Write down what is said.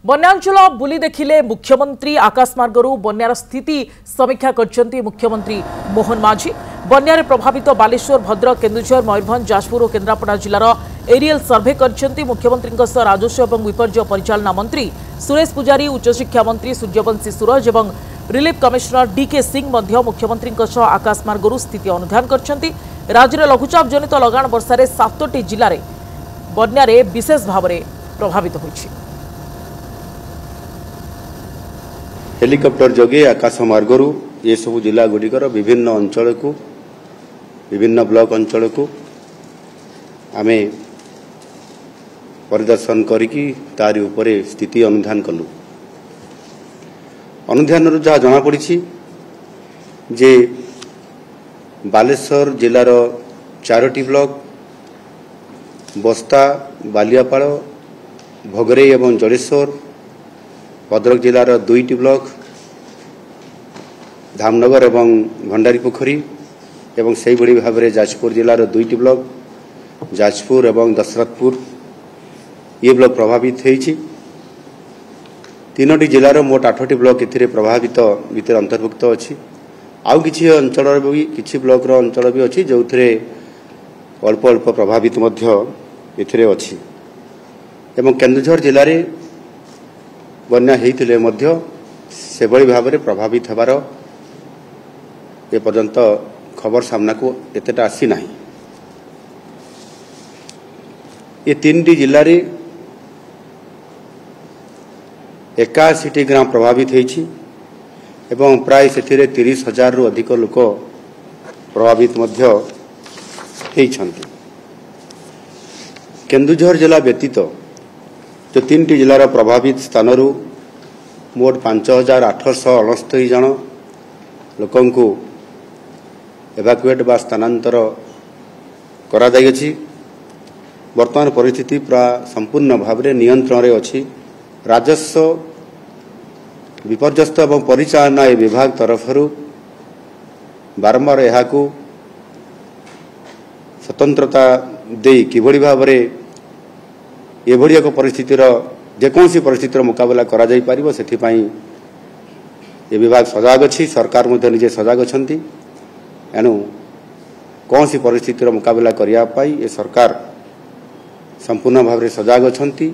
बन्यांचल बुली देखिले मुख्यमंत्री आकाशमार्गरू बन्यार स्थिति समीक्षा करछंती मुख्यमंत्री मोहन माझी। बन्यारे प्रभावित बालेश्वर भद्रक केन्दुझर मयूरभंज जाजपुर और केन्द्रापड़ा जिलार एरियल सर्भे करछंती मुख्यमंत्री राजस्व और विपर्य परिचालना मंत्री सुरेश पुजारी, उच्चशिक्षा मंत्री सूर्यवंशी सूरज और रिलीफ कमिशनर डीके सिंह मुख्यमंत्री आकाशमार्गरू स्थिति अनुधान करछंती। राज्य में लघुचाप जनित लगाण वर्षा 7टी जिले में बन्यारे विशेष भाव में प्रभावित होइछि। हेलिकॉप्टर जोगे आकाशमार्गरू ये सब जिला गुड़िकर विभिन्न अंचल को विभिन्न ब्लॉक अंचल को आमे परिदर्शन करिकी तारी उपरे स्थिति अनुधान कलु। अनुधान जहाँ जना पड़ी जे बालेश्वर जिलार 4टी ब्लॉक बस्ता, बालियापाड़, भोगरे एवं जलेश्वर, भद्रक जिलार 2टी ब्लॉक धामनगर एवं भंडारी पोखरी एवं से भाव में जाजपुर जिलार 2टी ब्लॉक जाजपुर एवं दशरथपुर ये ब्लॉक प्रभावित होइछि। 3टी जिलार मोट 8टी ब्लॉक ए प्रभावित भितर अंतर्भुक्त अच्छी। आउ किछि अंचल भी किछि ब्लॉक रो अंचल भी अच्छी जो अल्प अल्प प्रभावित एथिरे अच्छी। एवं केन्दुझर जिले में बन्या होइतिले मध्य सेभଳି भाव में प्रभावित होबार ए पर्यंत खबर सामना को एतेटा आसी नाही। ये 3टी जिले में 81टी ग्राम प्रभावित होइछि एवं प्राय सेथिरे 30,000 रु अधिक लोक प्रभावित मध्य होइछन्ति। केन्दुझर जिला व्यतीत जो 3टी जिलार प्रभावित स्थानरू मोट 5,869 जन लोकंकु एवाकुएट बा स्थानांतर करा जाइछि। वर्तमान परिस्थिति प्राय संपूर्ण भाव में नियंत्रण रे अछि। राजस्व विपर्यस्त एवं परिचालना विभाग तरफरु बारंबार एहाकु स्वतंत्रता दे किभଳି भाव एभଳି एक परिस्थितिर जेकोसी परिस्थितिर मुकाबला करा जाई परिबो सेथिपाई ए विभाग सजाग अछि। सरकार मध्ये निजे सजाग अछंती। एनु कौनसी परिस्थितिर मुकाबला करिया पाई ए सरकार संपूर्ण भाव में सजाग अछंती।